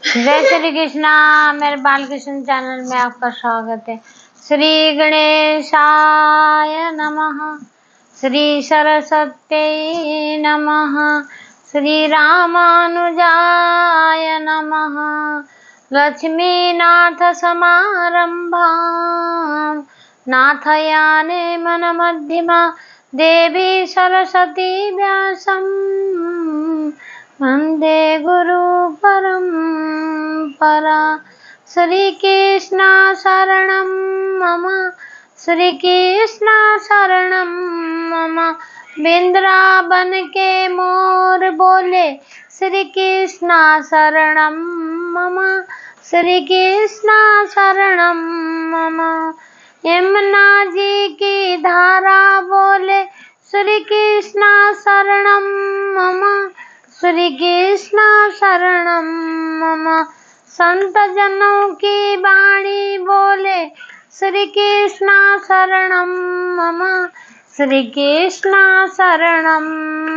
जय श्री कृष्णा। मेरे बालकृष्ण चैनल में आपका स्वागत है। श्री गणेशाय नमः, श्री सरस्वती नमः, श्री रामानुजाय नमः। लक्ष्मीनाथ समारंभां नाथयाने मन मध्यमा, देवी सरस्वती व्यासं वंदे गुरु परंपरा। श्री कृष्ण शरणं मम, श्री कृष्ण शरणं मम। वृंदावन के मोर बोले, श्री कृष्ण शरणं मम, श्री कृष्ण शरणं मम। यमुना जी की धारा बोले, श्री कृष्ण शरणं मम, श्री कृष्ण शरणं मम। संत जनों की वाणी बोले, श्री कृष्ण शरणं मम, श्री कृष्ण शरणं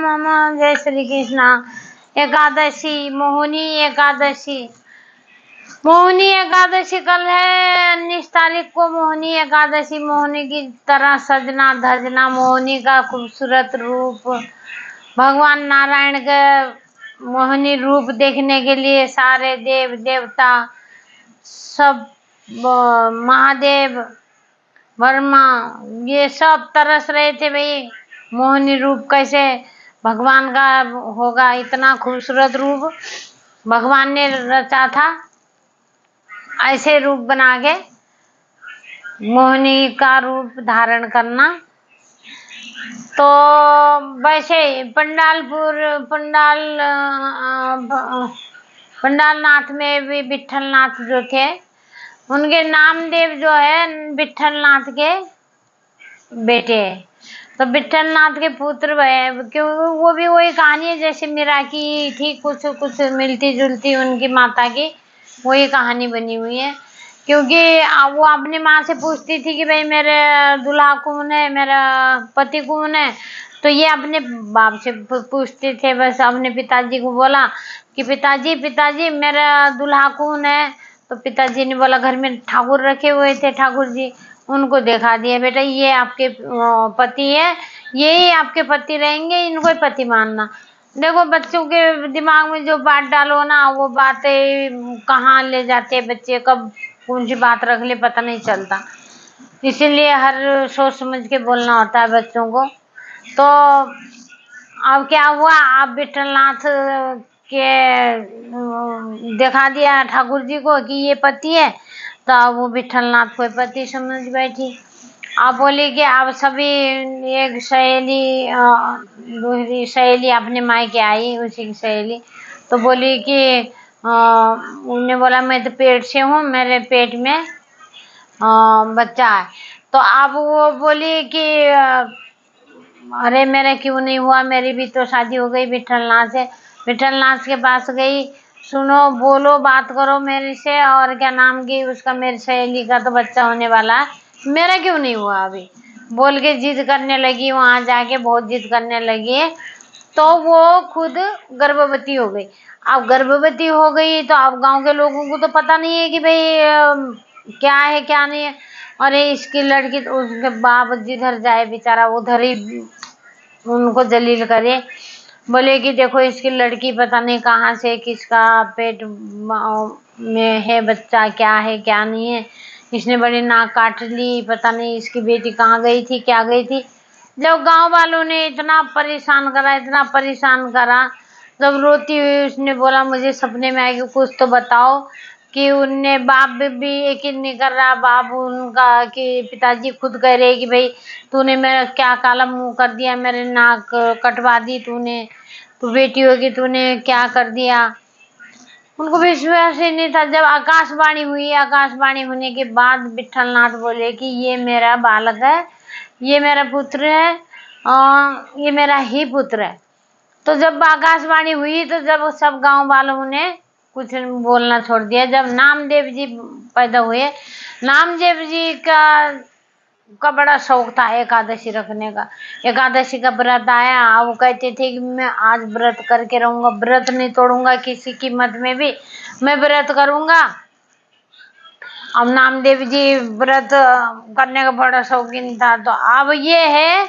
मम। जय श्री कृष्ण। एकादशी, मोहिनी एकादशी। मोहिनी एकादशी कल है 19 तारीख को। मोहिनी एकादशी, मोहिनी की तरह सजना धजना, मोहिनी का खूबसूरत रूप, भगवान नारायण का मोहिनी रूप देखने के लिए सारे देव देवता सब, महादेव, वर्मा, ये सब तरस रहे थे भाई। मोहिनी रूप कैसे भगवान का होगा, इतना खूबसूरत रूप भगवान ने रचा था। ऐसे रूप बना के मोहिनी का रूप धारण करना। तो वैसे पंडालनाथ में भी विठलनाथ जो थे, उनके नामदेव जो है विठलनाथ के बेटे है। तो विठलनाथ के पुत्र है, क्यों वो भी वही कहानी है जैसे मीरा की थी, कुछ कुछ मिलती जुलती उनकी माता की वही कहानी बनी हुई है। क्योंकि वो अपनी माँ से पूछती थी कि भाई मेरे दूल्हा कौन है, मेरा पति कौन है। तो ये अपने बाप से पूछते थे। बस अपने पिताजी को बोला कि पिताजी पिताजी मेरा दूल्हा कौन है। तो पिताजी ने बोला घर में ठाकुर रखे हुए थे, ठाकुर जी, उनको दिखा दिया, बेटा ये आपके पति है, यही आपके पति रहेंगे, इनको ही पति मानना। देखो बच्चों के दिमाग में जो बात डालो ना, वो बातें कहाँ ले जाते हैं बच्चे, कब कौन सी बात रख ले पता नहीं चलता। इसीलिए हर सोच समझ के बोलना होता है बच्चों को। तो अब क्या हुआ, आप विठलनाथ के दिखा दिया ठाकुर जी को कि ये पति है। तो अब वो विठलनाथ को पति समझ बैठी। आप बोली कि आप सभी, एक सहेली, दूसरी सहेली अपने मायके आई, उसी की सहेली। तो बोली कि उन्होंने बोला मैं तो पेट से हूँ, मेरे पेट में बच्चा है। तो अब वो बोली कि अरे मेरा क्यों नहीं हुआ, मेरी भी तो शादी हो गई विठलनाथ से। विठलनाथ के पास गई, सुनो बोलो बात करो मेरे से, और क्या नाम की उसका, मेरी सहेली का तो बच्चा होने वाला है, मेरा क्यों नहीं हुआ अभी, बोल के जिद करने लगी। वहां जाके बहुत जिद करने लगी। तो वो खुद गर्भवती हो गई। अब गर्भवती हो गई तो अब गांव के लोगों को तो पता नहीं है कि भाई क्या है क्या नहीं है। अरे इसकी लड़की, तो उसके बाप जिधर जाए बेचारा उधर ही उनको जलील करे। बोले कि देखो इसकी लड़की पता नहीं कहाँ से, किसका पेट में है बच्चा, क्या है क्या नहीं है, इसने बड़ी नाक काट ली, पता नहीं इसकी बेटी कहाँ गई थी क्या गई थी। जब गांव वालों ने इतना परेशान करा, इतना परेशान करा, जब रोती हुई उसने बोला मुझे सपने में आएगी कुछ तो बताओ, कि उनने बाप भी यकीन नहीं कर रहा। बाप उनका कि पिताजी खुद कह रहे कि भाई तूने मेरा क्या काला मुंह कर दिया, मेरे नाक कटवा दी तूने, तू बेटी होगी, तूने क्या कर दिया। उनको विश्वास ही नहीं था। जब आकाशवाणी हुई, आकाशवाणी होने के बाद विठलनाथ बोले कि ये मेरा बालक है, ये मेरा पुत्र है, ये मेरा ही पुत्र है। तो जब आकाशवाणी हुई तो जब सब गांव वालों ने कुछ बोलना छोड़ दिया। जब नामदेव जी पैदा हुए, नामदेव जी का का बड़ा शौक था एकादशी रखने का। एकादशी का व्रत आया, वो कहते थे कि मैं आज व्रत करके रहूंगा, व्रत नहीं तोड़ूंगा किसी कीमत में भी, मैं व्रत करूंगा। अब नामदेव जी व्रत करने का बड़ा शौकीन था। तो अब ये है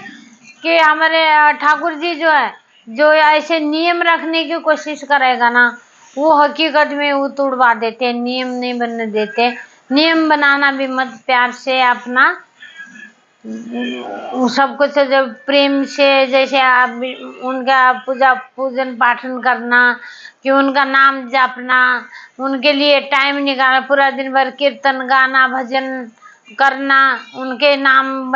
कि हमारे ठाकुर जी जो है, जो ऐसे नियम रखने की कोशिश करेगा ना, वो हकीकत में वो तोड़वा देते, नियम नहीं बनने देते। नियम बनाना भी मत, प्यार से अपना सब कुछ जब प्रेम से, जैसे आप उनका पूजन पाठन करना, कि उनका नाम जपना, उनके लिए टाइम निकालना, पूरा दिन भर कीर्तन गाना, भजन करना, उनके नाम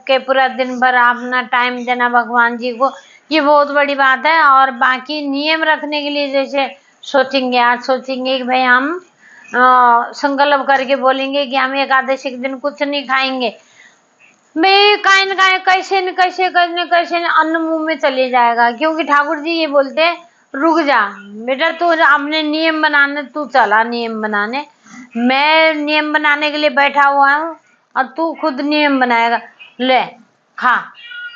के पूरा दिन भर अपना टाइम देना भगवान जी को, ये बहुत बड़ी बात है। और बाकी नियम रखने के लिए जैसे सोचेंगे, आज सोचेंगे कि भाई हम संकल्प करके बोलेंगे कि हम एकादशी के दिन कुछ नहीं खाएंगे, मैं काहे न काहे कैसे न कैसे न अन्न मुंह में चले जाएगा। क्योंकि ठाकुर जी ये बोलते, रुक जा बेटा, तू अपने नियम बनाने तू चला, नियम बनाने, मैं नियम बनाने के लिए बैठा हुआ हूँ और तू खुद नियम बनाएगा, ले खा।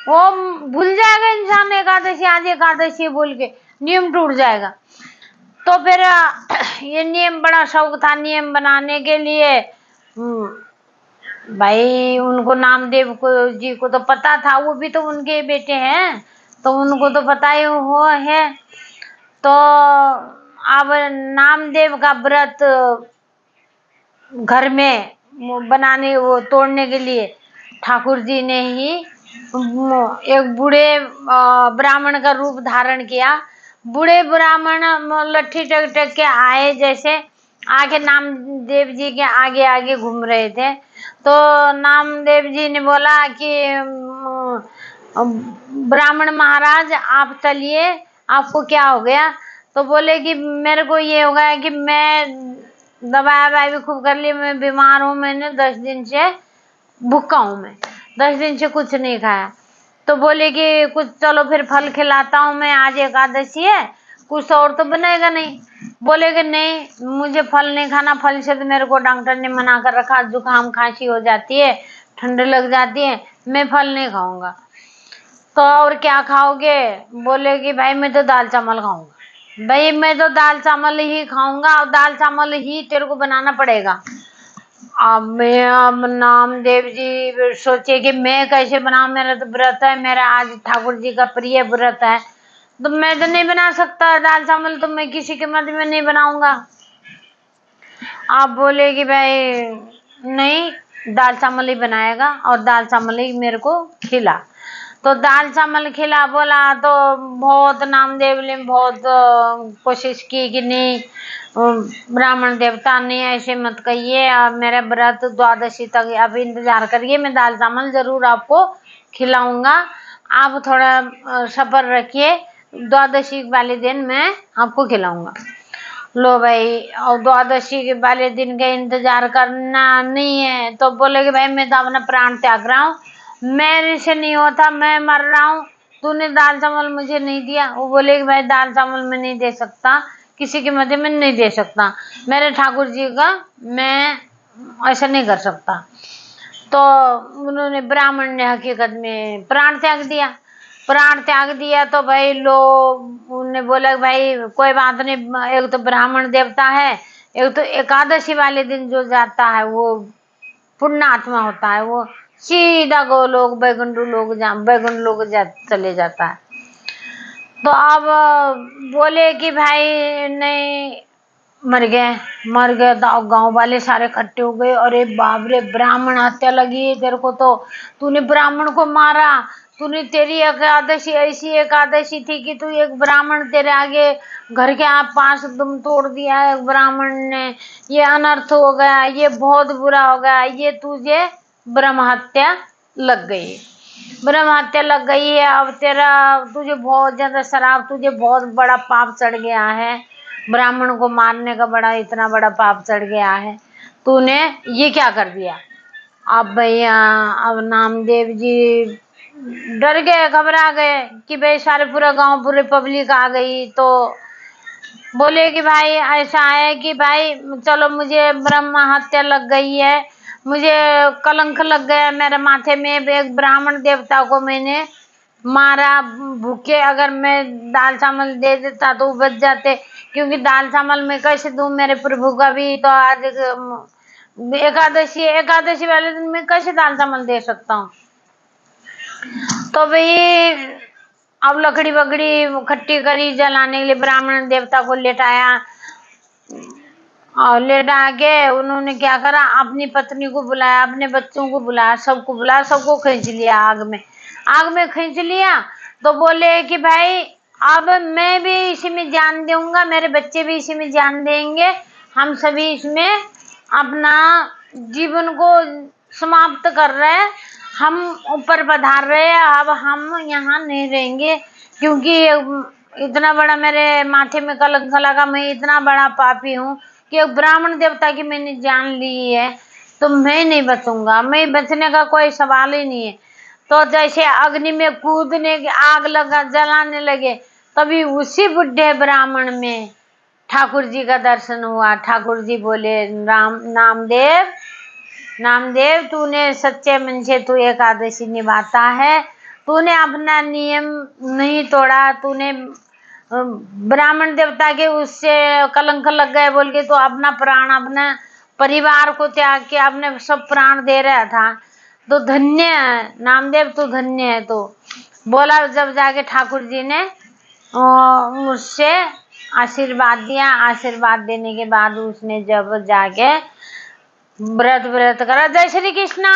वो भूल जाएगा इंसान एकादशी, आज एकादशी बोल के नियम टूट जाएगा। तो फिर ये नियम बड़ा शौक था नियम बनाने के लिए। भाई उनको नामदेव को जी को तो पता था, वो भी तो उनके बेटे हैं, तो उनको तो पता ही हो है। तो अब नामदेव का व्रत घर में बनाने, वो तोड़ने के लिए ठाकुर जी ने ही एक बूढ़े ब्राह्मण का रूप धारण किया। बूढ़े ब्राह्मण लट्ठी टक टक के आए, जैसे आगे नामदेव जी के आगे आगे घूम रहे थे। तो नामदेव जी ने बोला कि ब्राह्मण महाराज आप चलिए, आपको क्या हो गया? तो बोले कि मेरे को ये हो गया कि मैं दवाई भी खूब कर ली, मैं बीमार हूँ, मैंने 10 दिन से भूखा हूँ, मैं 10 दिन से कुछ नहीं खाया। तो बोले कि कुछ चलो फिर फल खिलाता हूँ मैं, आज एकादशी है, कुछ और तो बनेगा नहीं। बोले कि नहीं मुझे फल नहीं खाना, फल से तो मेरे को डॉक्टर ने मना कर रखा, जुकाम खांसी हो जाती है, ठंड लग जाती है, मैं फल नहीं खाऊंगा। तो और क्या खाओगे? बोले कि भाई मैं तो दाल चावल खाऊंगा। भाई मैं तो दाल चावल ही खाऊंगा, और दाल चावल ही तेरे को बनाना पड़ेगा। अब नामदेव जी सोचे कि मैं कैसे बनाऊं, मेरा तो व्रत है, मेरा आज ठाकुर जी का प्रिय व्रत है, तो मैं तो नहीं बना सकता दाल चावल, तो मैं किसी के मत में नहीं बनाऊंगा। आप बोले कि भाई नहीं, दाल चावल ही बनाएगा और दाल चावल ही मेरे को खिला। तो दाल चावल खिला बोला, तो बहुत नामदेव ने बहुत कोशिश की कि नहीं ब्राह्मण देवता ने ऐसे मत कहिए, आप मेरे व्रत द्वादशी तक आप इंतजार करिए, मैं दाल चावल जरूर आपको खिलाऊंगा, आप थोड़ा सब्र रखिए, द्वादशी वाले दिन मैं आपको खिलाऊंगा। लो भाई, और द्वादशी के वाले दिन का इंतजार करना नहीं है। तो बोले कि भाई मैं तो अपना प्राण त्याग रहा हूँ, मेरे से नहीं होता, मैं मर रहा हूँ, तूने दाल चावल मुझे नहीं दिया। वो बोले कि भाई दाल चावल मैं नहीं दे सकता, किसी के मध्य में नहीं दे सकता, मेरे ठाकुर जी का मैं ऐसा नहीं कर सकता। तो उन्होंने ब्राह्मण ने हकीकत में प्राण त्याग दिया। प्राण त्याग दिया तो भाई लोग उन्होंने बोला भाई कोई बात नहीं, एक तो ब्राह्मण देवता है, एक तो एकादशी वाले दिन जो जाता है वो पुण्यात्मा होता है, वो सीधा गोलोक बैकुंठ लोग चले जाता है। तो अब बोले कि भाई नहीं, मर गए तो गांव वाले सारे इकट्ठे हो गए, अरे बाप रे ब्राह्मण हत्या लगी है तेरे को, तो तूने ब्राह्मण को मारा, तूने, तेरी एकादशी ऐसी एकादशी थी कि तू एक ब्राह्मण तेरे आगे घर के आप पास तुम तोड़ दिया है ब्राह्मण ने, ये अनर्थ हो गया, ये बहुत बुरा हो गया, ये तुझे ब्रह्म हत्या लग गई, ब्रह्म हत्या लग गई है। अब तेरा तुझे बहुत ज्यादा शराब, तुझे बहुत बड़ा पाप चढ़ गया है, ब्राह्मण को मारने का बड़ा इतना बड़ा पाप चढ़ गया है, तूने ये क्या कर दिया। अब भैया अब नामदेव जी डर गए, घबरा गए कि भाई सारे पूरा गांव पूरे पब्लिक आ गई। तो बोले कि भाई ऐसा है कि भाई चलो मुझे ब्रह्म हत्या लग गई है, मुझे कलंक लग गया मेरे माथे में। एक ब्राह्मण देवता को मैंने मारा भूखे। अगर मैं दाल चावल दे देता तो बच जाते, क्योंकि दाल चावल मैं कैसे दूं मेरे प्रभु का भी तो आज एकादशी वाले दिन मैं कैसे दाल चावल दे सकता हूँ। तो भाई अब लकड़ी बकड़ी खट्टी करी जलाने के लिए ब्राह्मण देवता को लेटाया, और लेटा के उन्होंने क्या करा, अपनी पत्नी को बुलाया, अपने बच्चों को बुलाया, सबको बुलाया, सबको खींच लिया आग में खींच लिया। तो बोले कि भाई अब मैं भी इसी में जान दूंगा, मेरे बच्चे भी इसी में जान देंगे, हम सभी इसमें अपना जीवन को समाप्त कर रहे हैं, हम ऊपर पधार रहे हैं, अब हम यहाँ नहीं रहेंगे, क्योंकि इतना बड़ा मेरे माथे में कलंक लगा, मैं इतना बड़ा पापी हूँ कि ब्राह्मण देवता की मैंने जान ली है, तो मैं नहीं बचूंगा, मैं बचने का कोई सवाल ही नहीं है। तो जैसे अग्नि में कूदने की आग लगा जलाने लगे, तभी उसी बुढ़े ब्राह्मण में ठाकुर जी का दर्शन हुआ। ठाकुर जी बोले, नामदेव तूने सच्चे मन से तू एकादशी निभाता है, तूने अपना नियम नहीं तोड़ा, तूने ब्राह्मण देवता के उससे कलंक लग गए बोल के तो अपना प्राण, अपना परिवार को त्याग के अपने सब प्राण दे रहा था, तो धन्य है नामदेव, तू धन्य है। तो बोला, जब जाके ठाकुर जी ने मुझसे आशीर्वाद दिया। आशीर्वाद देने के बाद उसने जब जाके व्रत करा। जय श्री कृष्णा।